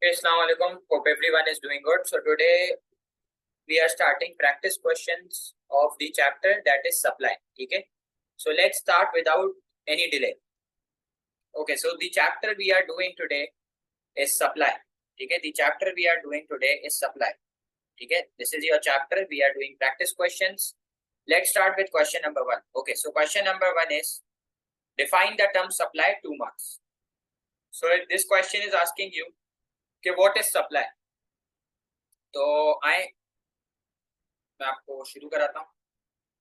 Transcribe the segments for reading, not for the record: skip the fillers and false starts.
Okay, Assalamu alaikum. Hope everyone is doing good. So today we are starting practice questions of the chapter that is supply. Okay. So let's start without any delay. Okay. So the chapter we are doing today is supply. Okay. The chapter we are doing today is supply. Okay. This is your chapter. We are doing practice questions. Let's start with question number 1. Okay. So question number 1 is define the term supply 2 marks. So this question is asking you, okay, what is supply? तो मैं आपको शुरू कराता हूँ.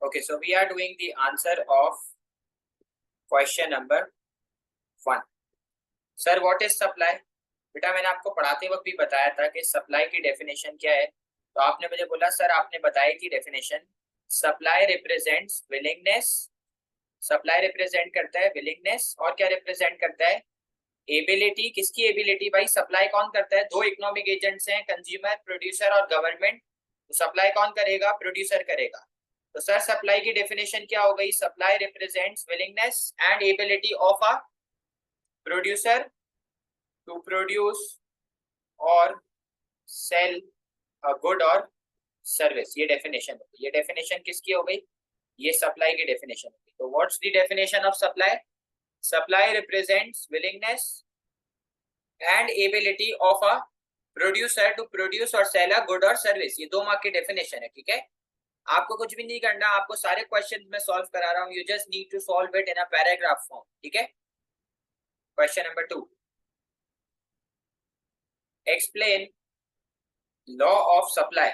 Okay, so we are doing the answer of question number 1. Sir what is supply? बेटा मैंने आपको पढ़ाते वक्त भी बताया था कि सप्लाई की डेफिनेशन क्या है. तो आपने मुझे बोला सर आपने बताया कि definition supply represents willingness. Supply represent करता है विलिंगनेस और क्या रिप्रेजेंट करता है? एबिलिटी. किसकी एबिलिटी भाई? सप्लाई कौन करता है? दो इकोनॉमिक एजेंट्स हैं, कंज्यूमर, प्रोड्यूसर और गवर्नमेंट. तो सप्लाई कौन करेगा? प्रोड्यूसर करेगा. तो सर सप्लाई की डेफिनेशन क्या हो गई? Supply represents willingness and ability of a producer to produce और सेल अ गुड और सर्विस. ये डेफिनेशन हो गई. ये डेफिनेशन किसकी हो गई? ये सप्लाई की डेफिनेशन हो गई. तो what's the definition of supply? Supply represents willingness and ability of a producer to produce और सेल अ गुड और सर्विस. ये 2 मार्क की डेफिनेशन है. ठीक है, आपको कुछ भी नहीं करना, आपको सारे क्वेश्चंस में सॉल्व करा रहा हूं. You just need to solve it in a paragraph form. ठीक है. Question number 2, explain law of supply.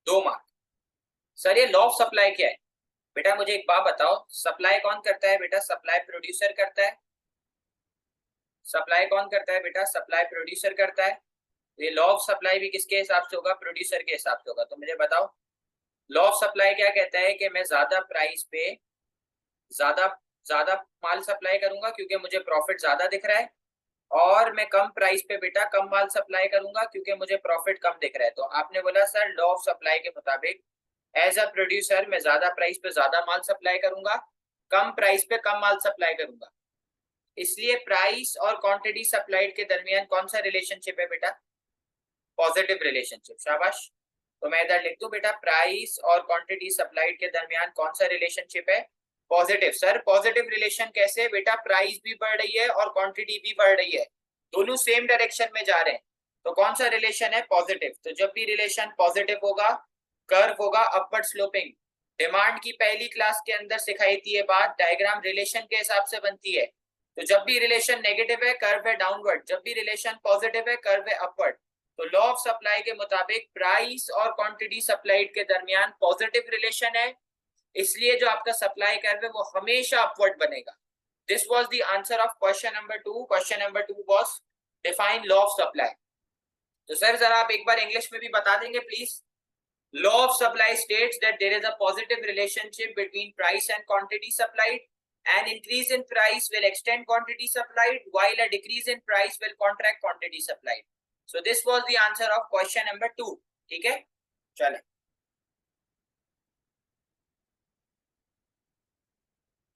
2 mark. Sir ये लॉ ऑफ सप्लाई क्या है? बेटा मुझे एक बात बताओ, सप्लाई कौन करता है? बेटा सप्लाई प्रोड्यूसर करता है. सप्लाई कौन करता है? बेटा सप्लाई प्रोड्यूसर करता है. ये लॉ ऑफ सप्लाई भी किसके हिसाब से होगा? प्रोड्यूसर के हिसाब से होगा. तो मुझे बताओ लॉ ऑफ सप्लाई क्या कहता है? कि मैं ज्यादा प्राइस पे ज्यादा ज्यादा माल सप्लाई करूंगा क्योंकि मुझे प्रॉफिट ज्यादा दिख रहा है, और मैं कम प्राइस पे बेटा कम माल सप्लाई करूंगा क्योंकि मुझे प्रॉफिट कम दिख रहा है. तो आपने बोला सर लॉ ऑफ सप्लाई के मुताबिक एज अ प्रोड्यूसर मैं ज्यादा प्राइस पे ज्यादा माल सप्लाई करूंगा, कम प्राइस पे कम माल सप्लाई करूंगा. इसलिए प्राइस और क्वांटिटी सप्लाइड के दरमियान कौन सा रिलेशनशिप है बेटा? Positive relationship. शाबाश. तो मैं इधर लिख दूं बेटा प्राइस और क्वांटिटी सप्लाइड के दरमियान कौन सा रिलेशनशिप है? पॉजिटिव. सर पॉजिटिव रिलेशन कैसे? बेटा प्राइस भी बढ़ रही है और क्वांटिटी भी बढ़ रही है, दोनों सेम डायरेक्शन में जा रहे हैं. तो कौन सा रिलेशन है? पॉजिटिव. तो जब भी रिलेशन पॉजिटिव होगा कर्व होगा अपवर्ड स्लोपिंग. डिमांड की पहली क्लास के अंदर सिखाई थी ये बात, डायग्राम रिलेशन के हिसाब से बनती है. तो जब भी रिलेशन नेगेटिव है कर्व है डाउनवर्ड, जब भी रिलेशन पॉजिटिव है कर्व है अपवर्ड. तो लॉ ऑफ सप्लाई के मुताबिक प्राइस और क्वांटिटी सप्लाइड के दरमियान पॉजिटिव रिलेशन है, इसलिए जो आपका सप्लाई कर्व है वो हमेशा अपवर्ड बनेगा. This was the answer of question number 2. Question number 2 was define law of supply. तो सर जरा आप एक बार इंग्लिश में भी बता देंगे please. Law of supply states that there is a positive relationship between price and quantity supplied. An increase in price will extend quantity supplied, while a decrease in price will contract quantity supplied. So this was the answer of question number 2. ठीक है, चलें.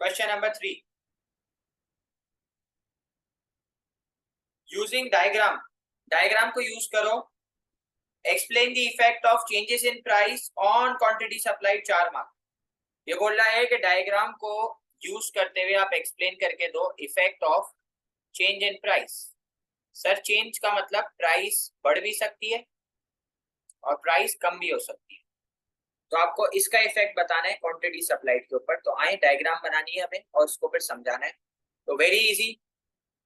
Question number 3. Using diagram. Diagram को use करो. Explain the effect of changes in price on quantity supplied. 4 mark. ये बोल रहा है कि डायग्राम को यूज करते हुए आप एक्सप्लेन करके दो effect of change in price. Sir change का मतलब प्राइस बढ़ भी सकती है और प्राइस कम भी हो सकती है. तो आपको इसका इफेक्ट बताना है क्वांटिटी सप्लाइड के ऊपर. तो आए डायग्राम बनानी है हमें और उसको फिर समझाना है. तो वेरी इजी.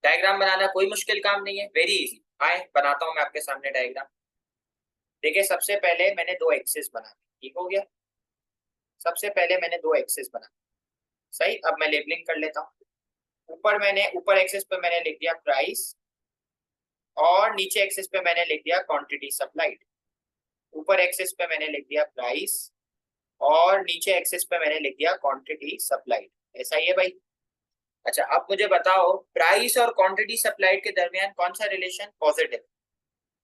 डायग्राम बनाना कोई मुश्किल काम नहीं है, वेरी इजी. आए बनाता हूं मैं आपके सामने डायग्राम. देखिए सबसे पहले मैंने 2 एक्सिस बना दी. ठीक हो गया. सबसे पहले मैंने 2 एक्सिस बना. सही. अब मैं लेबलिंग कर लेता हूँ. ऊपर एक्सिस पे मैंने लिख दिया प्राइस और नीचे एक्सिस पे मैंने लिख दिया क्वांटिटी सप्लाइड. ऊपर एक्सिस पे मैंने लिख दिया प्राइस और नीचे एक्सिस पे मैंने लिख दिया क्वांटिटी सप्लाइड. ऐसा ही है भाई. अच्छा अब मुझे बताओ प्राइस और क्वांटिटी सप्लाइड के दरमियान कौन सा रिलेशन? पॉजिटिव.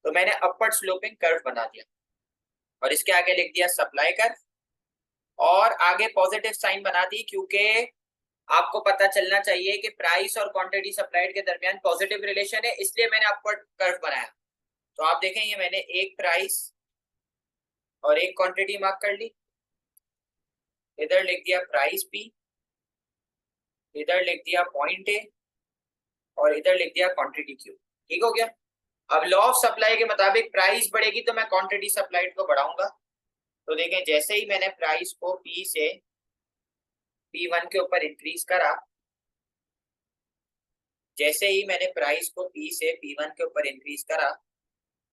तो मैंने अपवर्ड स्लोपिंग कर्व बना दिया और इसके आगे लिख दिया सप्लाई कर्व और आगे पॉजिटिव साइन बना दी, क्योंकि आपको पता चलना चाहिए कि प्राइस और क्वांटिटी सप्लाइड के दरमियान पॉजिटिव रिलेशन है, इसलिए मैंने अपवर्ड कर्व बनाया. तो आप देखें ये मैंने एक प्राइस और एक क्वांटिटी मार्क कर ली, इधर लिख दिया प्राइस पी, इधर लिख दिया पॉइंट ए, और इधर लिख दिया क्वांटिटी क्यू। ठीक हो गया। अब लॉ ऑफ सप्लाई के मुताबिक प्राइस बढ़ेगी तो मैं क्वांटिटी सप्लाइड को बढ़ाऊंगा। तो देखें जैसे ही मैंने प्राइस को पी से P1 के ऊपर इंक्रीज करा, जैसे ही मैंने प्राइस को P से P1 के ऊपर इंक्रीज करा,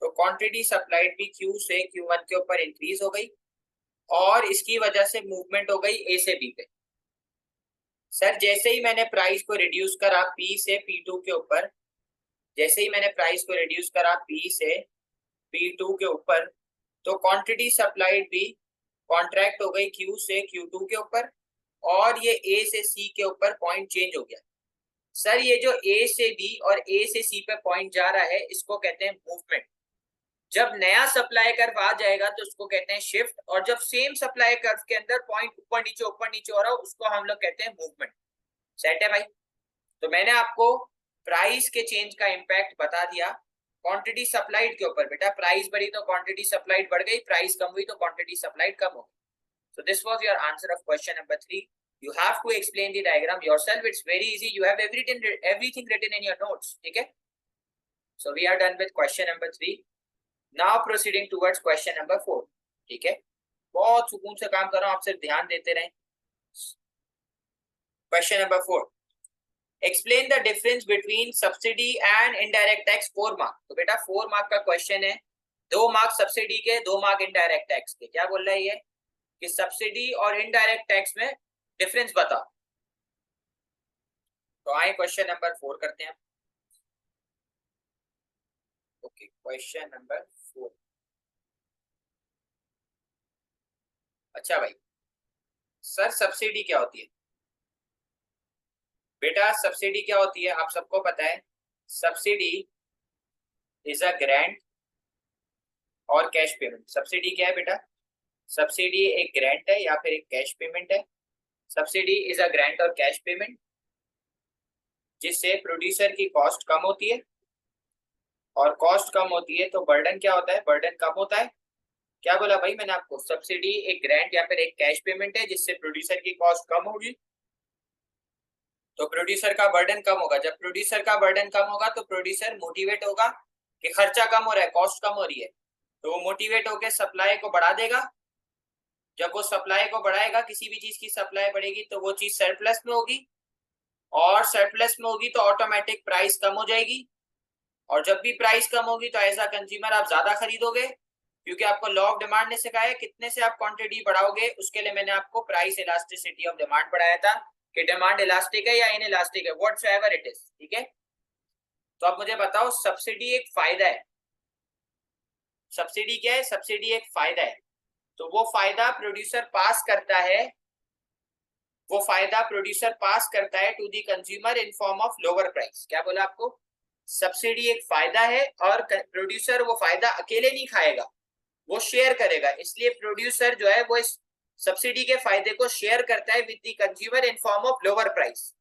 तो क्वांटिटी सप्लाइड भी Q से Q1 के ऊपर इंक्रीज हो गई, और इसकी वजह से मूवमेंट हो गई A से B पे। सर जैसे ही मैंने प्राइस को रिड्यूस करा P से P2 के ऊपर, जैसे ही मैंने प्राइस को रिड्यूस करा P से P2 के ऊपर, तो क्वांटिटी सप्लाइड भी कॉन्ट्रैक्ट हो गई Q से Q2 के ऊपर, और ये A से C के ऊपर पॉइंट चेंज हो गया। सर ये जो A से B और A से C पे पॉइंट जा रहा है, इसको कहते हैं मूवमेंट। जब नया सप्लाई कर्व आ जाएगा तो उसको कहते हैं शिफ्ट, और जब सेम सप्लाई कर्व के अंदर पॉइंट ऊपर नीचे हो रहा हो, उसको हम लोग कहते हैं मूवमेंट। सेट है भाई। तो मैंने आपको प्राइस के चेंज का इंपैक्ट बता दिया क्वांटिटी सप्लाइड के ऊपर। बेटा प्राइस बढ़ी तो क्वांटिटी सप्लाइड बढ़ गई, प्राइस कम हुई तो क्वांटिटी सप्लाइड कम हो गई। So this was your answer of question number 3. You have to explain the diagram yourself. It's very easy. You have everything written in your notes. ठीक है? So we are done with question number 3. Now proceeding towards question number 4. ठीक है? बहुत सुकून से काम कर रहा हूँ, आप सिर्फ ध्यान देते रहें। Question number 4. Explain the difference between subsidy and indirect tax 4 mark. तो बेटा 4 मार्क का क्वेश्चन है, 2 मार्क सब्सिडी के, 2 मार्क इनडायरेक्ट टैक्स के। क्या बोल रहा है ये कि सब्सिडी और इनडायरेक्ट टैक्स में डिफरेंस बता। तो आए क्वेश्चन नंबर 4 करते हैं। Okay, question number 4। अच्छा भाई, सर सब्सिडी क्या होती है? बेटा सब्सिडी क्या होती है आप सबको पता है। सब्सिडी इज अ ग्रांट और कैश पेमेंट। सब्सिडी क्या है बेटा? सब्सिडी एक ग्रांट है या फिर एक कैश पेमेंट है। सब्सिडी इज अ ग्रांट और कैश पेमेंट जिससे प्रोड्यूसर की कॉस्ट कम होती है, और कॉस्ट कम होती है तो बर्डन क्या होता है? बर्डन कम होता है। क्या बोला भाई मैंने आपको? सब्सिडी एक ग्रांट या फिर एक कैश पेमेंट है जिससे प्रोड्यूसर की कॉस्ट कम होगी तो प्रोड्यूसर का बर्डन कम होगा। जब प्रोड्यूसर का बर्डन कम होगा तो प्रोड्यूसर मोटिवेट होगा कि खर्चा कम हो रहा है, कॉस्ट कम हो रही है, तो वो मोटिवेट होकर सप्लाई को बढ़ा देगा। जब वो सप्लाई को बढ़ाएगा, किसी भी चीज की सप्लाई बढ़ेगी तो वो चीज सरप्लस में होगी, और सरप्लस में होगी तो ऑटोमेटिक प्राइस कम हो जाएगी, और जब भी प्राइस कम होगी तो एज अ कंज्यूमर आप ज्यादा खरीदोगे, क्योंकि आपको लॉ ऑफ डिमांड ने सिखाया है कितने से आप क्वांटिटी बढ़ाओगे। उसके लिए मैंने आपको प्राइस इलास्टिसिटी ऑफ डिमांड पढ़ाया था कि डिमांड इलास्टिक है या इन इलास्टिक है, व्हाटसोएवर इट इज। ठीक है, तो अब मुझे बताओ सब्सिडी एक फायदा है। सब्सिडी क्या है? सब्सिडी एक फायदा है, तो वो फायदा प्रोड्यूसर पास करता है, वो फायदा प्रोड्यूसर पास करता है to the consumer in form of lower price. क्या बोला आपको? सब्सिडी एक फायदा है और प्रोड्यूसर वो फायदा अकेले नहीं खाएगा, वो शेयर करेगा। इसलिए प्रोड्यूसर जो है वो इस सब्सिडी के फायदे को शेयर करता है with the consumer in form of lower price.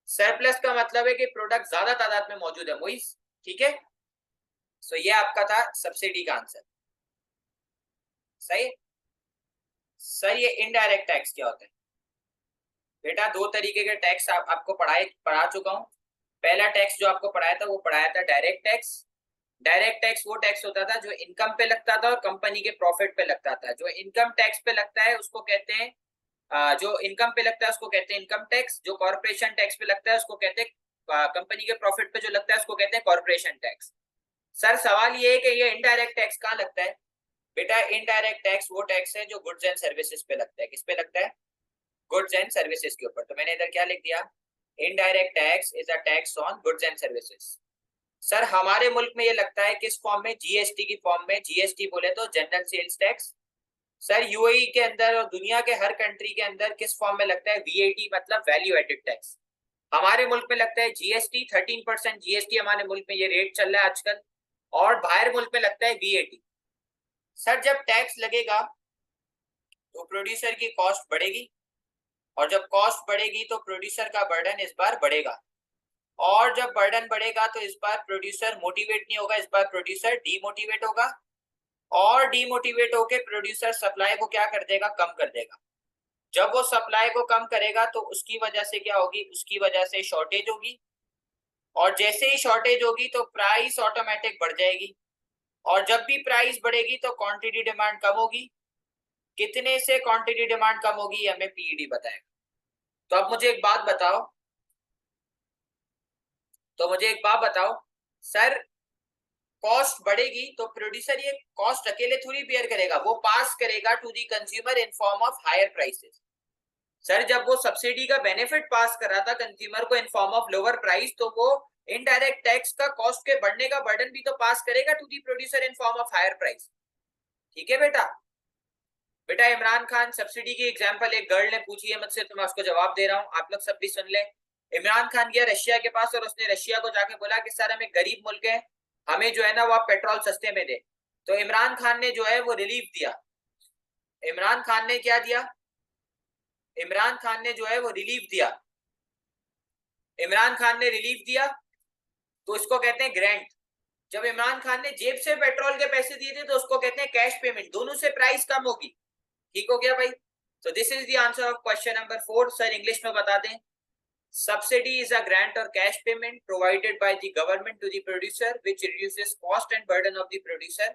Surplus का मतलब है कि प्रोडक्ट ज्यादा तादाद में मौजूद है मोइस। ठीक है, सो ये आपका था सब्सिडी का आंसर। सही। सर ये इनडायरेक्ट टैक्स क्या होता है? बेटा दो तरीके के टैक्स आपको पढ़ा चुका हूं। पहला टैक्स जो आपको पढ़ाया था वो पढ़ाया था डायरेक्ट टैक्स। डायरेक्ट टैक्स वो टैक्स होता था जो इनकम पे लगता था और कंपनी के प्रॉफिट पे लगता था। जो इनकम टैक्स पे लगता है उसको कहते हैं जो इनकम पे लगता है उसको कहते हैं इनकम टैक्स। जो कॉर्पोरेशन टैक्स पे लगता है उसको कहते हैं कंपनी के प्रॉफिट पे जो लगता है उसको कहते हैं कॉर्पोरेशन टैक्स। सर सवाल ये है कि ये इनडायरेक्ट टैक्स कहाँ लगता है? बेटा इनडायरेक्ट टैक्स वो टैक्स है जो गुड्स एंड सर्विसेज पे लगता है। किस पे लगता है? गुड्स एंड सर्विसेज के ऊपर। तो मैंने इधर क्या लिख दिया? Indirect tax is a tax on goods and services. Sir हमारे मुल्क में ये लगता है किस फॉर्म में? जीएसटी की फॉर्म में। जीएसटी बोले तो general sales tax. Sir UAE के अंदर और दुनिया के हर कंट्री के अंदर किस फॉर्म में लगता है? वीएटी मतलब वैल्यू एडेड टैक्स। हमारे मुल्क में लगता है जीएसटी। 13% जीएसटी हमारे मुल्क में ये रेट चल रहा है आजकल, और बाहर मुल्क में लगता है वीएटी। सर जब टैक्स लगेगा तो प्रोड्यूसर की कॉस्ट बढ़ेगी, और जब कॉस्ट बढ़ेगी तो प्रोड्यूसर का बर्डन इस बार बढ़ेगा, और जब बर्डन बढ़ेगा तो इस बार प्रोड्यूसर मोटिवेट नहीं होगा, इस बार प्रोड्यूसर डीमोटिवेट होगा, और डीमोटिवेट होके प्रोड्यूसर सप्लाई को क्या कर देगा, कम कर देगा। जब वो सप्लाई को कम करेगा तो उसकी वजह से क्या होगी, उसकी वजह से शॉर्टेज होगी, और जैसे ही शॉर्टेज होगी तो प्राइस ऑटोमेटिक बढ़ जाएगी, और जब भी प्राइस बढ़ेगी तो क्वांटिटी डिमांड कम होगी। कितने से क्वांटिटी डिमांड कम होगी हमें पीईडी बताएगा। तो अब मुझे एक बात बताओ, सर कॉस्ट बढ़ेगी तो प्रोड्यूसर ये कॉस्ट अकेले थोड़ी बेयर करेगा, वो पास करेगा to the consumer in form of higher prices. Sir जब वो सब्सिडी का बेनिफिट पास कर रहा था कंज्यूमर को इन फॉर्म ऑफ लोअर प्राइस, तो वो इनडायरेक्ट टैक्स का कॉस्ट के बढ़ने का बर्डन भी तो पास करेगा to the producer in form of higher price. ठीक है बेटा। बेटा इमरान खान सब्सिडी की एग्जांपल एक गर्ल ने पूछी है मुझसे, तो मैं उसको जवाब दे रहा हूँ, आप लोग सब भी सुन ले। इमरान खान गया रशिया के पास और उसने रशिया को जाके बोला कि सर हमें गरीब मुल्क है, हमें जो है ना वो आप पेट्रोल सस्ते में दे। तो इमरान खान ने जो है वो रिलीफ दिया। इमरान खान ने क्या दिया, इमरान खान ने जो है वो रिलीफ दिया। इमरान खान ने रिलीफ दिया तो इसको कहते हैं ग्रांट। जब इमरान खान ने जेब से पेट्रोल के पैसे दिए थे तो उसको कहते हैं कैश पेमेंट, दोनों से प्राइस कम होगी। ठीक हो गया भाई। So this is the answer of question number 4. Sir English में बता दें। Subsidy is a grant or cash payment provided by the government to the producer which reduces cost and burden of the producer,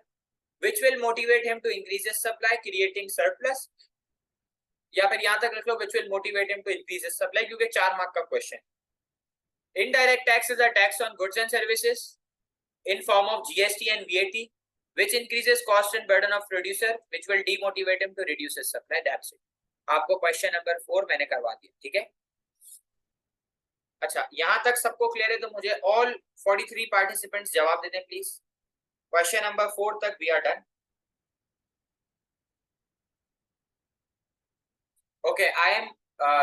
which will motivate him to increase his supply creating surplus, या फिर यहां तक रख लो which will motivate him to increase his supply, क्योंकि 4 mark का question. Indirect tax is a tax on goods and services in form of GST and VAT, which increases cost and burden of producer, which will demotivate him to reduce his supply. That's it. आपको question number 4 मैंने करवा दिया। ठीक है, अच्छा यहां तक सबको क्लियर है तो मुझे ऑल 43 पार्टिसिपेंट्स जवाब दे दें प्लीज। क्वेश्चन नंबर 4 तक we are done. Okay, I am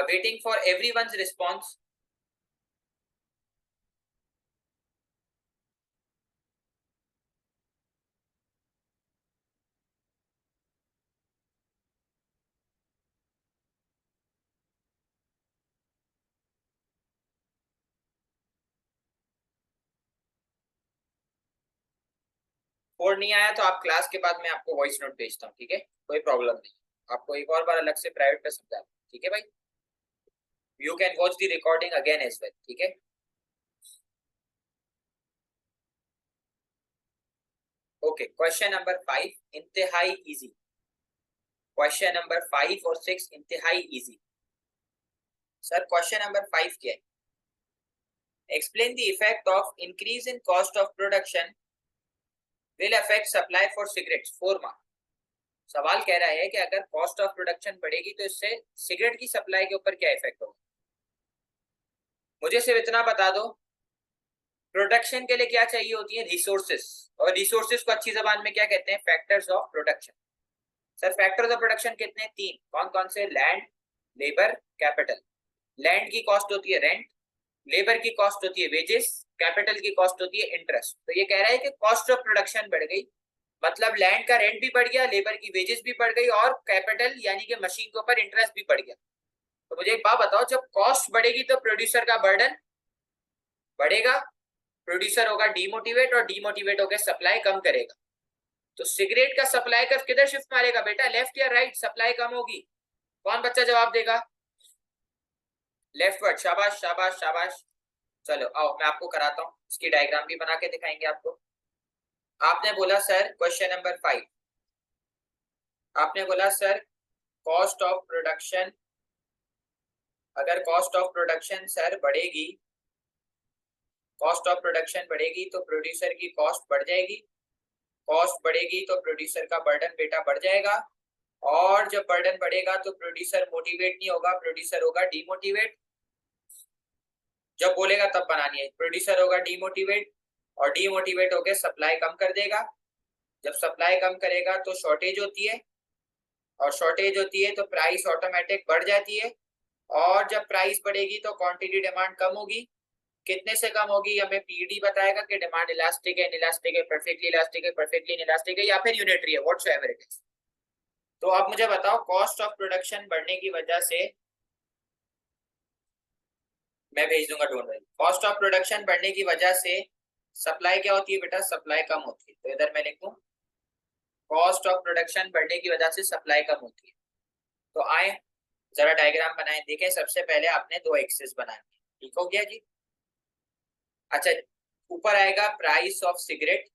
waiting for everyone's response. Four नहीं आया तो आप क्लास के बाद मैं आपको वॉइस नोट भेजता हूँ, ठीक है, कोई प्रॉब्लम नहीं। आपको एक और बार अलग से प्राइवेट पे समझा, ठीक है भाई। You can watch the recording again as well, ठीक है। ओके, क्वेश्चन नंबर 5 इंतहाई इजी। क्वेश्चन नंबर 5 और 6 इंतहाई इजी। सर क्वेश्चन नंबर 5 क्या है? Explain the effect of increase in cost of production will affect supply for cigarettes, 4 mark. सवाल कह रहा है कि अगर कॉस्ट ऑफ प्रोडक्शन बढ़ेगी तो इससे सिगरेट की सप्लाई के ऊपर क्या इफेक्ट होगा। मुझे सिर्फ इतना बता दो, प्रोडक्शन के लिए क्या चाहिए होती है, रिसोर्सेस, और रिसोर्सेस को अच्छी जबान में क्या कहते हैं, factors of production. Sir factors of production कितने, 3। कौन कौन से, लैंड, लेबर, कैपिटल। लैंड की कॉस्ट होती है रेंट, लेबर की कॉस्ट होती है वेजेस, कैपिटल की कॉस्ट होती है इंटरेस्ट। तो ये कह रहा है कि कॉस्ट ऑफ प्रोडक्शन बढ़ गई, मतलब लैंड का रेंट भी बढ़ गया, लेबर की वेजेस भी बढ़ गई, और कैपिटल यानी कि मशीन के ऊपर इंटरेस्ट भी बढ़ गया। तो मुझे एक बात बताओ, जब कॉस्ट बढ़ेगी तो प्रोड्यूसर का बर्डन बढ़ेगा, प्रोड्यूसर होगा डीमोटिवेट, और डीमोटिवेट होकर सप्लाई कम करेगा। तो सिगरेट का सप्लाई कर्व किधर शिफ्ट मारेगा बेटा, लेफ्ट या राइट, सप्लाई कम होगी। कौन बच्चा जवाब देगा, लेफ्ट वर्ड, शाबाश शाबाश शाबाश। चलो आओ मैं आपको कराता हूँ, इसकी डायग्राम भी बना के दिखाएंगे आपको। आपने बोला सर क्वेश्चन नंबर 5, आपने बोला सर कॉस्ट ऑफ प्रोडक्शन, अगर कॉस्ट ऑफ प्रोडक्शन सर बढ़ेगी, कॉस्ट ऑफ प्रोडक्शन बढ़ेगी तो प्रोड्यूसर की कॉस्ट बढ़ जाएगी, कॉस्ट बढ़ेगी तो प्रोड्यूसर का बर्डन बेटा बढ़ जाएगा, और जब बर्डन बढ़ेगा तो प्रोड्यूसर मोटिवेट नहीं होगा, प्रोड्यूसर होगा डीमोटिवेट। जब बोलेगा तब बनानी है, प्रोड्यूसर होगा डीमोटिवेट, और डीमोटिवेट होकर सप्लाई कम कर देगा। जब सप्लाई कम करेगा तो शॉर्टेज होती है, और शॉर्टेज होती है तो प्राइस ऑटोमेटिक बढ़ जाती है, और जब प्राइस बढ़ेगी तो क्वांटिटी डिमांड कम होगी। कितने से कम होगी हमें पीडी बताएगा कि डिमांड इलास्टिक है, इलास्टिक है, परफेक्टली इलास्टिक है, परफेक्टली इलास्टिक है, या फिर यूनिटरी है, व्हाटसोएवर इट इज। तो अब मुझे बताओ कॉस्ट ऑफ प्रोडक्शन बढ़ने की वजह से मैं भेज दूंगा, don't worry. Cost of production बढ़ने की वजह से सप्लाई क्या होती है बेटा, सप्लाई कम होती है। तो इधर मैं लिखूं कॉस्ट ऑफ प्रोडक्शन बढ़ने की वजह से सप्लाई कम होती है। तो आए जरा डायग्राम बनाएं, देखें। सबसे पहले आपने दो एक्सिस बनाए, ठीक हो गया जी। अच्छा, ऊपर आएगा प्राइस ऑफ सिगरेट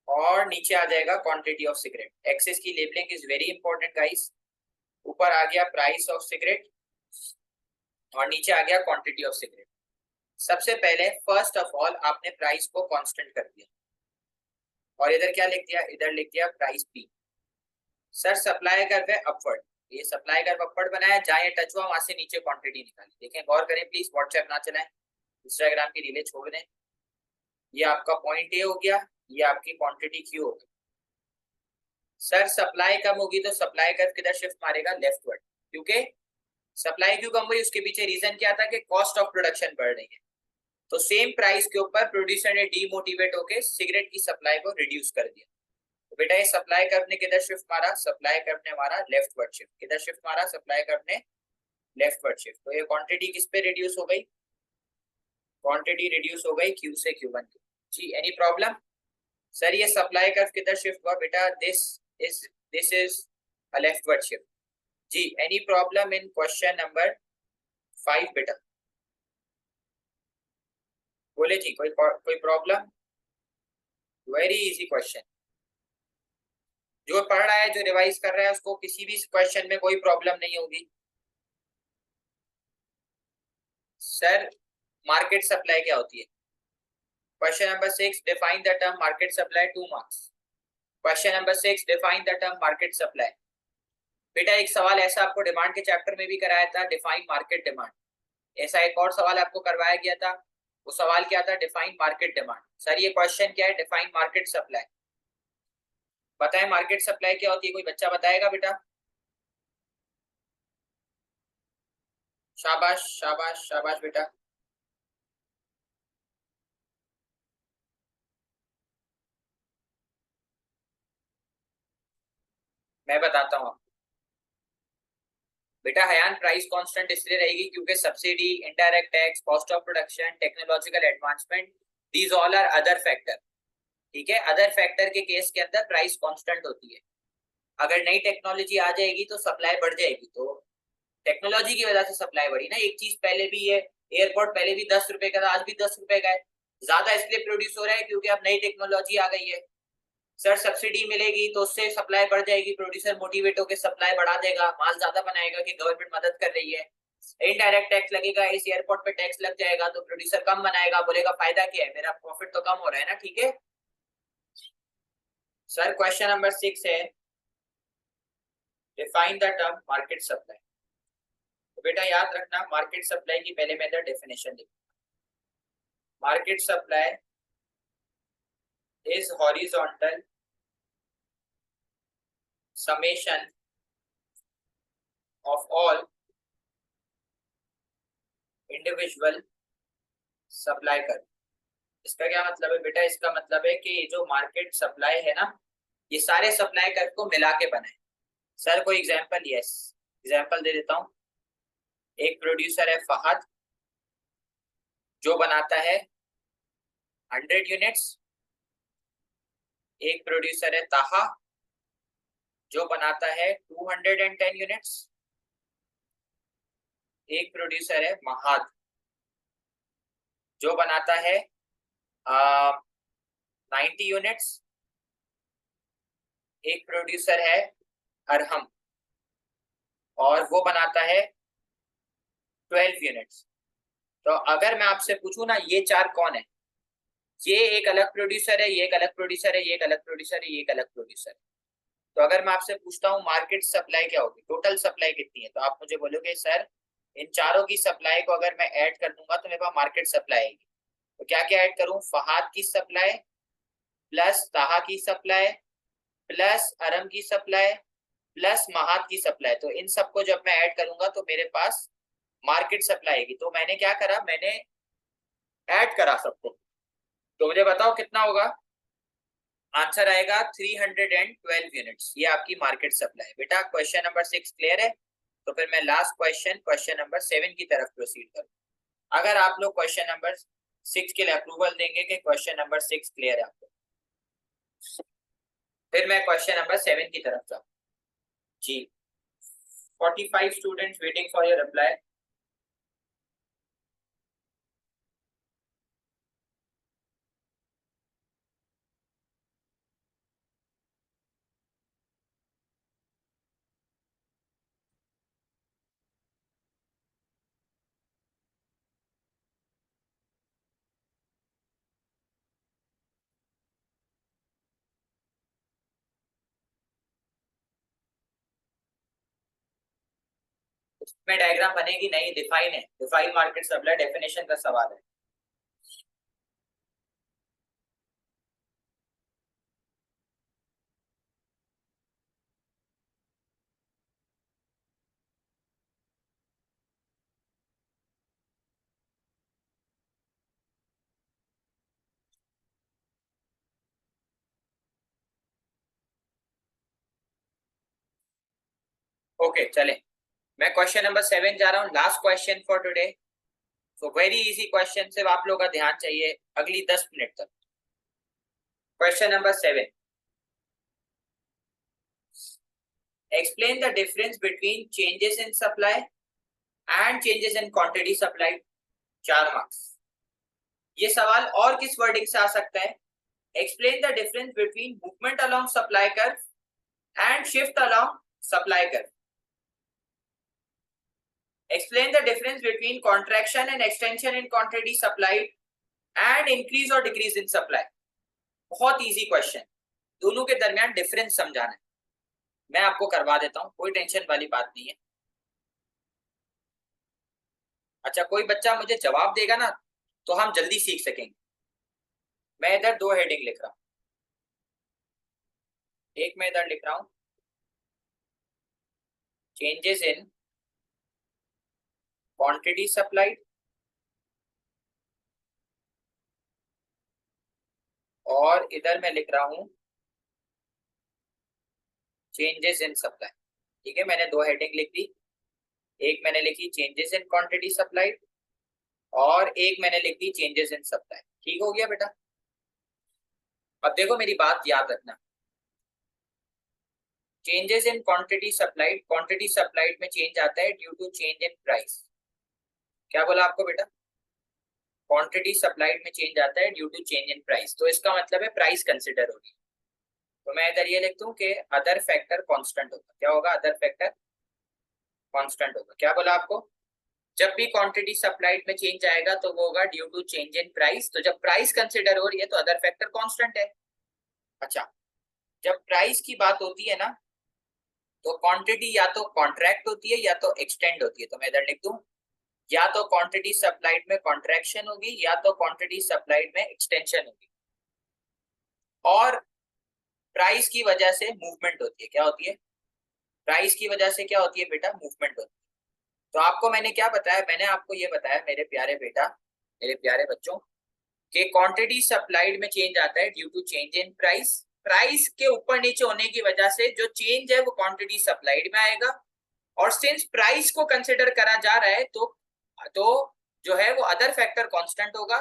और नीचे आ जाएगा क्वांटिटी ऑफ सिगरेट। एक्सिस की labelling is very important guys. ऊपर आ गया प्राइस ऑफ सिगरेट और नीचे आ गया क्वांटिटी ऑफ सिगरेट। सबसे पहले फर्स्ट ऑफ ऑल आपने प्राइस को कांस्टेंट कर दिया और इधर क्या लिख दिया, इधर लिख दिया price P. Sir supply curve है अपवर्ड, ये सप्लाई कर्व अपवर्ड बनाया, जहां ये टच हुआ वहां से नीचे क्वांटिटी निकाली। देखें, गौर करें प्लीज, व्हाट्सएप ना चलाएं, इंस्टाग्राम की रीलें छोड़ दें। ये आपका पॉइंट ए हो गया, ये आपकी क्वांटिटी क्यू होगी। सर सप्लाई कम होगी तो सप्लाई कर्व किधर शिफ्ट मारेगा, लेफ्टवर्ड। क्योंकि सप्लाई क्यों कम हुई, उसके पीछे रीजन क्या था कि कॉस्ट ऑफ प्रोडक्शन बढ़ रही है। तो सेम प्राइस के ऊपर प्रोड्यूसर ने डीमोटिवेट होकर सिगरेट की सप्लाई को रिड्यूस कर दिया। तो बेटा ये सप्लाई कर्व ने किधर शिफ्ट मारा, सप्लाई कर्व ने मारा लेफ्टवर्ड शिफ्ट। किधर शिफ्ट मारा, सप्लाई कर्व ने लेफ्टवर्ड शिफ्ट। तो ये क्वांटिटी किस पे रिड्यूस हो गई, क्वांटिटी रिड्यूस हो गई क्यू से क्यू1 की। जी एनी प्रॉब्लम। सर ये सप्लाई कर्व किधर शिफ्ट हुआ बेटा, this is a leftward shift. जी any problem in question number 5 बेटा, बोले जी कोई प्रॉब्लम। वेरी इजी क्वेश्चन, जो पढ़ रहा है, जो रिवाइज कर रहा है, उसको किसी भी क्वेश्चन में कोई प्रॉब्लम नहीं होगी। सर मार्केट सप्लाई क्या होती है, question number 6 define the term market supply, 2 marks. Question number 6 define the term market supply. बेटा एक सवाल ऐसा आपको डिमांड के चैप्टर में भी कराया था, डिफाइन मार्केट डिमांड। ऐसा एक और सवाल आपको करवाया गया था, वो सवाल क्या था, डिफाइन मार्केट डिमांड। सर ये क्वेश्चन क्या है, डिफाइन मार्केट सप्लाई। बताएं मार्केट सप्लाई क्या होती है, कोई बच्चा बताएगा बेटा। शाबाश शाबाश शाबाश बेटा। मैं बताता हूँ आपको बेटा। हयान प्राइस कांस्टेंट इसलिए रहेगी क्योंकि subsidy, indirect tax, cost of production, technological advancement, these all are other factor. ठीक है, अदर फैक्टर के केस के अंदर प्राइस कांस्टेंट होती है। अगर नई टेक्नोलॉजी आ जाएगी तो सप्लाई बढ़ जाएगी। तो टेक्नोलॉजी की वजह से सप्लाई बढ़ी ना। एक चीज पहले भी ये एयरपोर्ट पहले भी 10 रुपए का था, आज भी 10 रुपए का है। ज्यादा इसलिए प्रोड्यूस हो रहा है क्योंकि अब नई टेक्नोलॉजी आ गई है। सर सब्सिडी मिलेगी तो उससे सप्लाई बढ़ जाएगी, प्रोड्यूसर मोटिवेट होकर सप्लाई बढ़ा देगा, माल ज्यादा बनाएगा कि गवर्नमेंट मदद कर रही है। इनडायरेक्ट टैक्स लगेगा, इस एयरपोर्ट पे टैक्स लग जाएगा तो प्रोड्यूसर कम बनाएगा, बोलेगा फायदा क्या है, मेरा प्रॉफिट तो कम हो रहा है ना। ठीक है सर, क्वेश्चन नंबर 6 है define the term market supply. तो बेटा याद रखना, मार्केट सप्लाई की पहले मैं इधर डेफिनेशन लिखूंगा। Market supply is horizontal summation of all individual supply curve. इसका क्या मतलब है बेटा, इसका मतलब है कि जो मार्केट सप्लाई है ना, ये सारे सप्लाई कर्व को मिला के बनाए। सर कोई एग्जांपल, यस एग्जांपल दे देता हूं। एक प्रोड्यूसर है फहद जो बनाता है 100 यूनिट्स। एक प्रोड्यूसर है ताहा जो बनाता है 210 यूनिट्स। एक प्रोड्यूसर है महाद जो बनाता है 90 यूनिट्स। एक प्रोड्यूसर है अरहम और वो बनाता है 12 यूनिट्स। तो अगर मैं आपसे पूछूं ना ये चार कौन है, ये एक अलग प्रोड्यूसर है, ये एक अलग प्रोड्यूसर है, ये एक अलग प्रोड्यूसर है, ये एक अलग प्रोड्यूसर है। तो अगर मैं आपसे पूछता हूँ मार्केट सप्लाई क्या होगी, टोटल सप्लाई कितनी है, तो आप मुझे बोलोगे सर इन चारों की सप्लाई को अगर मैं ऐड कर दूंगा तो मेरे पास मार्केट सप्लाई आएगी। तो क्या क्या ऐड करूं, फहाद की सप्लाई प्लस ताहा की सप्लाई प्लस अरम की सप्लाई प्लस महाद की सप्लाई। तो इन सबको जब मैं ऐड करूंगा तो मेरे पास मार्केट सप्लाई आएगी। तो मैंने क्या करा, मैंने ऐड करा सबको। तो मुझे बताओ कितना होगा, आंसर आएगा 312 यूनिट्स। ये आपकी मार्केट सप्लाई। बेटा क्वेश्चन नंबर 6 क्लियर है। तो फिर मैं लास्ट क्वेश्चन नंबर 7 की तरफ प्रोसीड करूँ। अगर आप लोग क्वेश्चन नंबर 6 के लिए अप्रूवल देंगे कि क्वेश्चन नंबर 6 क्लियर है आपको, फिर मैं क्वेश्चन नंबर 7 की तरफ जाऊँ। जी, 45 students waiting for your reply. इसमें डायग्राम बनेगी नहीं, डिफाइन है, डिफाइन मार्केट सप्लाई, डेफिनेशन का सवाल है। ओके चले, मैं क्वेश्चन नंबर 7 जा रहा हूँ, last question for today. So very easy question, सिर्फ आप लोगों का ध्यान चाहिए अगली 10 मिनट तक। Question number 7, explain the difference between changes in supply and changes in quantity supplied। 4 marks. ये सवाल और किस वर्डिंग से आ सकता है? Explain the difference between movement along supply curve and shift along supply curve. Explain the difference between contraction and extension in quantity supplied and increase और decrease in supply. बहुत easy question, दोनों के दरमियान difference समझाना है। मैं आपको करवा देता हूं, कोई टेंशन वाली बात नहीं है। अच्छा, कोई बच्चा मुझे जवाब देगा ना तो हम जल्दी सीख सकेंगे। मैं इधर 2 हेडिंग लिख रहा हूं, एक मैं इधर लिख रहा हूं चेंजेस इन क्वांटिटी सप्लाइड, और इधर मैं लिख रहा हूं चेंजेस इन सप्लाई। ठीक है, मैंने 2 हेडिंग लिख दी, एक मैंने लिखी चेंजेस इन क्वांटिटी सप्लाइड और एक मैंने लिख दी चेंजेस इन सप्लाई। ठीक हो गया बेटा? अब देखो मेरी बात याद रखना, चेंजेस इन क्वांटिटी सप्लाइड में चेंज आता है due to change in price. क्या बोला आपको बेटा? क्वांटिटी सप्लाइड में चेंज आता है due to change in price, तो इसका मतलब है प्राइस कंसिडर होगी। तो मैं इधर ये लिख दूं कि अदर फैक्टर कांस्टेंट होगा। क्या होगा? अदर फैक्टर कांस्टेंट होगा। क्या बोला आपको? जब भी क्वांटिटी सप्लाइड में चेंज आएगा तो वो होगा due to change in price. तो जब प्राइस कंसिडर हो रही है तो अदर फैक्टर कांस्टेंट है। अच्छा, जब प्राइस की बात होती है ना तो क्वांटिटी या तो कॉन्ट्रैक्ट होती है या तो एक्सटेंड होती है। तो मैं इधर लिख दूं, या तो क्वांटिटी सप्लाइड में कॉन्ट्रैक्शन होगी या तो क्वांटिटी सप्लाइड में एक्सटेंशन होगी, और प्राइस की वजह से मूवमेंट होती है। क्या होती है? प्राइस की वजह से क्या होती है बेटा? मूवमेंट होती है। तो आपको मैंने क्या बताया? मैंने आपको ये बताया मेरे प्यारे बेटा, मेरे प्यारे बच्चों, कि क्वांटिटी सप्लाइड में चेंज आता है due to change in price. Price के ऊपर नीचे होने की वजह से जो चेंज है वो क्वांटिटी सप्लाइड में आएगा, और सिंस प्राइस को कंसिडर करा जा रहा है तो जो है वो अदर फैक्टर कांस्टेंट होगा,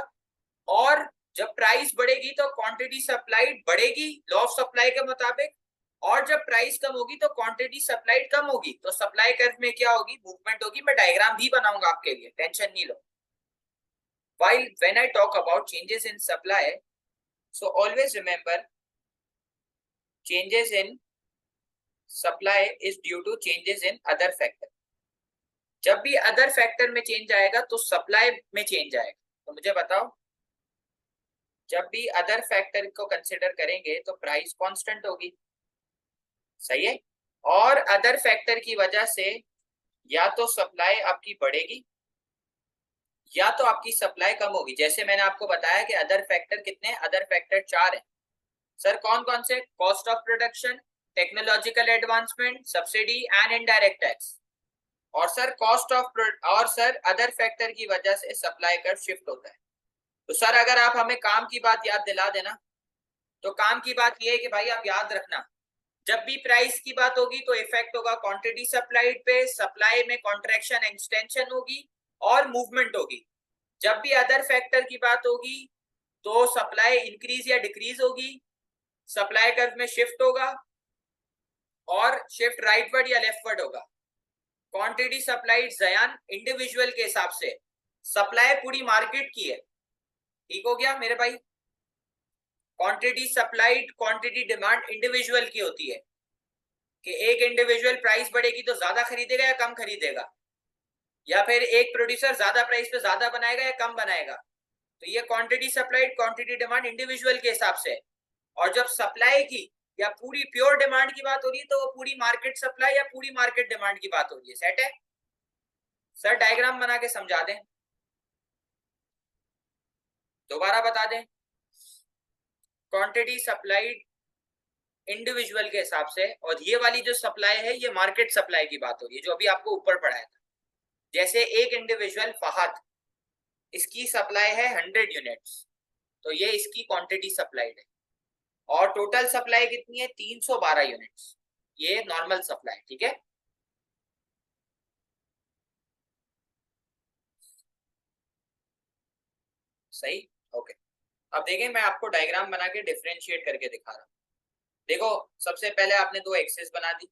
और जब प्राइस बढ़ेगी तो क्वांटिटी सप्लाइड बढ़ेगी लॉ ऑफ सप्लाई के मुताबिक, और जब प्राइस कम होगी तो क्वांटिटी सप्लाइड कम होगी। तो सप्लाई कर्व में क्या होगी? मूवमेंट होगी। मैं डायग्राम भी बनाऊंगा आपके लिए, टेंशन नहीं लो। While when I talk about changes in supply, so always remember changes in supply is due to changes in other factor। जब भी अदर फैक्टर में चेंज आएगा तो सप्लाई में चेंज आएगा। तो मुझे बताओ, जब भी अदर फैक्टर को कंसिडर करेंगे तो प्राइस कांस्टेंट होगी, सही है, और अदर फैक्टर की वजह से या तो सप्लाई आपकी बढ़ेगी या तो आपकी सप्लाई कम होगी। जैसे मैंने आपको बताया कि अदर फैक्टर कितने? अदर फैक्टर 4 है। सर कौन कौन से? Cost of production, technological advancement, subsidy and indirect tax. और सर कॉस्ट ऑफ और सर अदर फैक्टर की वजह से सप्लाई कर्व शिफ्ट होता है। तो सर अगर आप हमें काम की बात याद दिला देना, तो काम की बात ये है कि भाई आप याद रखना, जब भी प्राइस की बात होगी तो इफेक्ट होगा क्वांटिटी सप्लाइड पे, सप्लाई में कॉन्ट्रैक्शन एक्सटेंशन होगी और मूवमेंट होगी। जब भी अदर फैक्टर की बात होगी तो सप्लाई इंक्रीज या डिक्रीज होगी, सप्लाई कर्व में शिफ्ट होगा और शिफ्ट राइटवर्ड या लेफ्टवर्ड होगा। क्वांटिटी सप्लाइड जयान इंडिविजुअल के हिसाब से, सप्लाई पूरी मार्केट की है। ठीक हो गया मेरे भाई। Quantity supplied, quantity demand individual की होती है कि एक इंडिविजुअल प्राइस बढ़ेगी तो ज्यादा खरीदेगा या कम खरीदेगा, या फिर एक प्रोड्यूसर ज्यादा प्राइस पे ज्यादा बनाएगा या कम बनाएगा। तो ये quantity supplied, quantity demand individual के हिसाब से। और जब सप्लाई की या पूरी प्योर डिमांड की बात हो रही है तो वो पूरी मार्केट सप्लाई या पूरी मार्केट डिमांड की बात हो रही है। सेट है सर? डायग्राम बना के समझा दें, दोबारा बता दें। क्वांटिटी सप्लाइड इंडिविजुअल के हिसाब से, और ये वाली जो सप्लाई है ये मार्केट सप्लाई की बात हो रही है जो अभी आपको ऊपर पढ़ाया था। जैसे एक इंडिविजुअल फहद, इसकी सप्लाई है 100 यूनिट्स, तो ये इसकी क्वांटिटी सप्लाइड है। और टोटल सप्लाई कितनी है? 312 यूनिट्स, ये नॉर्मल सप्लाई। ठीक है, सही, ओके। अब देखें, मैं आपको डायग्राम बना के डिफरेंशिएट करके दिखा रहा हूं। देखो, सबसे पहले आपने दो एक्सेस बना दी,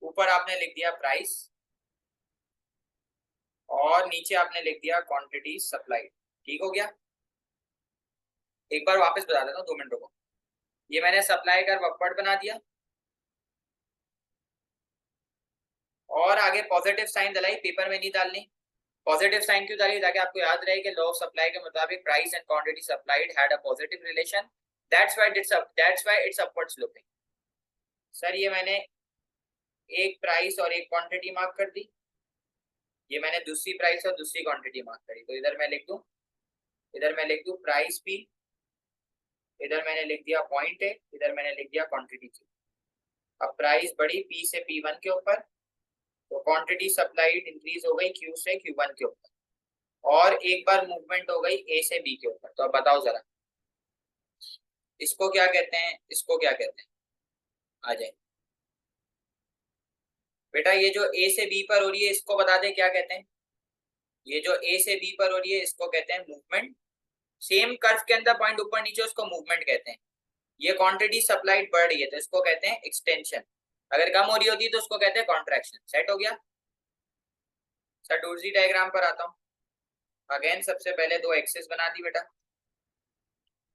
ऊपर आपने लिख दिया प्राइस और नीचे आपने लिख दिया क्वांटिटी सप्लाई। ठीक हो गया? एक बार वापस बता देता हूँ, 2 मिनट रुको। ये मैंने सप्लाई कर अपवर्ड बना दिया और आगे पॉजिटिव साइन डलाई, पेपर में नहीं डालनी। पॉजिटिव साइन क्यों डाली? ताकि आपको याद रहे कि लॉ ऑफ सप्लाई के मुताबिक price and quantity supplied had a positive relation, that's why it's upward sloping. Sir ये मैंने एक प्राइस और एक क्वांटिटी मार्क कर दी, ये मैंने दूसरी प्राइस और दूसरी क्वांटिटी मार्क करी, तो इधर मैं लिख दूं, इधर मैं लिख दूं प्राइस पी, इधर मैंने लिख दिया पॉइंट ए, इधर मैंने लिख दिया क्वांटिटी क्यू। अब प्राइस बढ़ी पी से P1 के ऊपर, तो क्वांटिटी सप्लाइड इंक्रीज हो गई Q से Q1 के ऊपर, और एक बार मूवमेंट हो गई A से B के ऊपर। तो अब बताओ जरा, इसको क्या कहते हैं, इसको क्या कहते हैं? आ जाए बेटा, ये जो A से B पर हो रही है इसको बता दे क्या कहते हैं। ये जो A से B पर हो रही है इसको कहते हैं मूवमेंट। सेम कर्व के अंदर पॉइंट ऊपर नीचे, उसको मूवमेंट कहते हैं। ये क्वांटिटी सप्लाइड बढ़ रही है तो इसको कहते हैं एक्सटेंशन, अगर कम हो रही होती है तो उसको कहते हैं कॉन्ट्रैक्शन। सेट हो गया सर? दूसरी डायग्राम पर आता हूँ। अगेन सबसे पहले दो एक्सेस बना दी बेटा,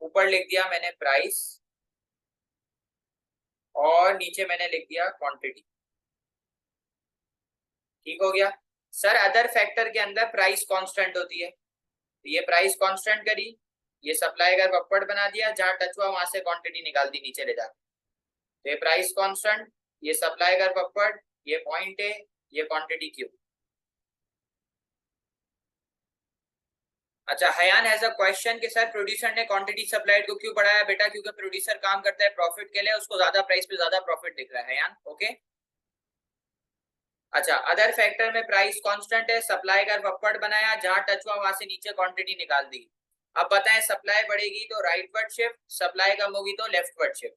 ऊपर लिख दिया मैंने प्राइस और नीचे मैंने लिख दिया क्वांटिटी। ठीक हो गया सर? अदर फैक्टर के अंदर प्राइस कांस्टेंट होती है, तो ये प्राइस कांस्टेंट करी, ये सप्लाई कर्व अपवर्ड बना दिया, जहां टच हुआ वहां से क्वांटिटी निकाल दी नीचे ले जाकर। तो ये प्राइस कांस्टेंट, ये सप्लाई कर्व अपवर्ड, ये पॉइंट है, ये क्वांटिटी क्यू। अच्छा, हयान हैज अ क्वेश्चन कि सर प्रोड्यूसर ने क्वांटिटी सप्लाइड को क्यों बढ़ाया? बेटा क्योंकि प्रोड्यूसर काम करता है प्रॉफिट के लिए, उसको ज्यादा प्राइस पे ज्यादा प्रॉफिट दिख रहा है। Hayyan okay. अच्छा, अदर फैक्टर में प्राइस कांस्टेंट है, सप्लाई कर्व अपवर्ड बनाया, जहां टच हुआ वहां से नीचे क्वांटिटी निकाल दी। अब बताएं, सप्लाई बढ़ेगी तो राइटवर्ड शिफ्ट, सप्लाई कम होगी तो लेफ्टवर्ड शिफ्ट।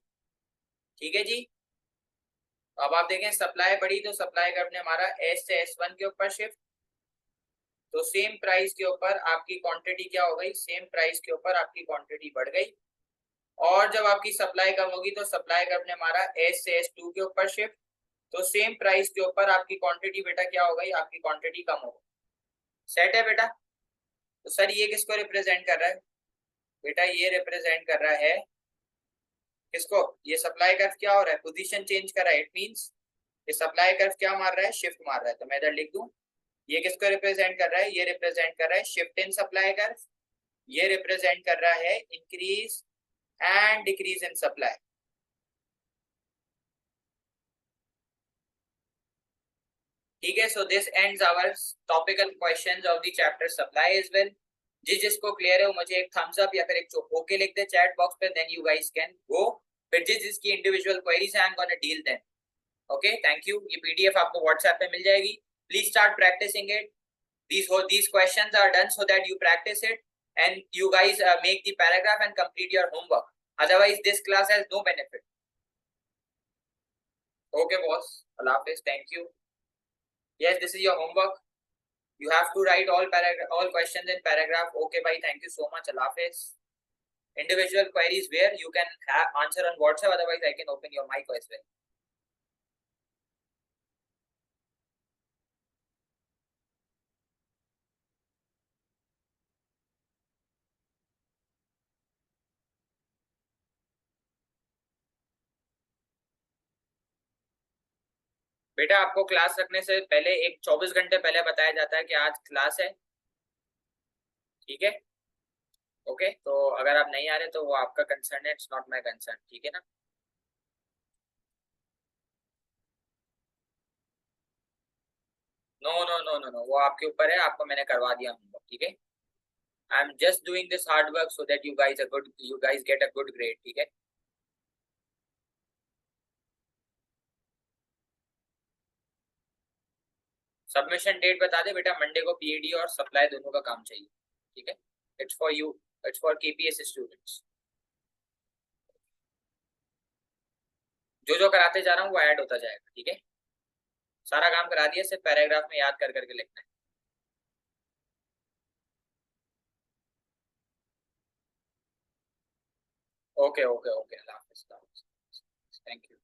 ठीक है जी? अब आप देखें, सप्लाई बढ़ी तो सप्लाई कर्व ने हमारा S से S1 के ऊपर शिफ्ट, तो सेम प्राइस के ऊपर आपकी क्वांटिटी क्या हो गई? सेम प्राइस के ऊपर आपकी क्वांटिटी बढ़ गई। और जब आपकी सप्लाई कम होगी तो सप्लाई कर्व ने हमारा S से S2 के ऊपर शिफ्ट, तो सेम प्राइस के ऊपर आपकी क्वांटिटी बेटा क्या हो गई? आपकी क्वांटिटी कम हो गई। सेट है बेटा? तो सर ये किसको रिप्रेजेंट कर रहा है? बेटा ये रिप्रेजेंट कर रहा है किसको? ये सप्लाई कर्व क्या हो रहा है? पोजीशन चेंज कर रहा है। इट मींस ये सप्लाई कर्व क्या मार रहा है? शिफ्ट मार रहा है। तो मैं इधर लिख दूं, ये किसको रिप्रेजेंट कर रहा है? ये रिप्रेजेंट कर रहा है शिफ्ट इन सप्लाई कर्व, ये रिप्रेजेंट कर रहा है increase and decrease in supply. ठीक है, so this ends our topical questions of the chapter supply as well. जिसको क्लियर है वो मुझे एक थम्स अप या फिर एक ओके लिख दे चैट बॉक्स पे, then you guys can go. फिर जिसकी इंडिविजुअल क्वेरीज है I am gonna deal them. Okay, thank you. ये पीडीएफ आपको व्हाट्सएप पे मिल जाएगी। Please start practicing it. These questions are done so that you practice it and you guys make the paragraph and complete your homework. Otherwise this class has no benefit. Okay, boss. Allah Hafiz. Thank you. Yes, this is your homework. You have to write all questions in paragraph. Okay, bhai. Thank you so much. Allah Hafiz. Individual queries where you can answer on WhatsApp. Otherwise, I can open your mic as well. बेटा आपको class रखने से पहले एक 24 घंटे पहले बताया जाता है कि आज क्लास है। ठीक है। ओके, तो अगर आप नहीं आ रहे तो वो आपका कंसर्न है, इट्स नॉट माय कंसर्न। ठीक है ना। No no no no no, वो आपके ऊपर है, आपको मैंने करवा दिया होमवर्क। ठीक है। I am just doing this hard work so that you guys get a good grade. ठीक है। सबमिशन डेट बता दे बेटा, मंडे को पीएडी और सप्लाई दोनों का काम चाहिए। ठीक है। It's for you, it's for KPS students. जो जो कराते जा रहा हूँ वो ऐड होता जाएगा। ठीक है। सारा काम करा दिया, सिर्फ पैराग्राफ में याद कर करके लिखना है। Okay okay okay, Allah Hafiz. Thank you.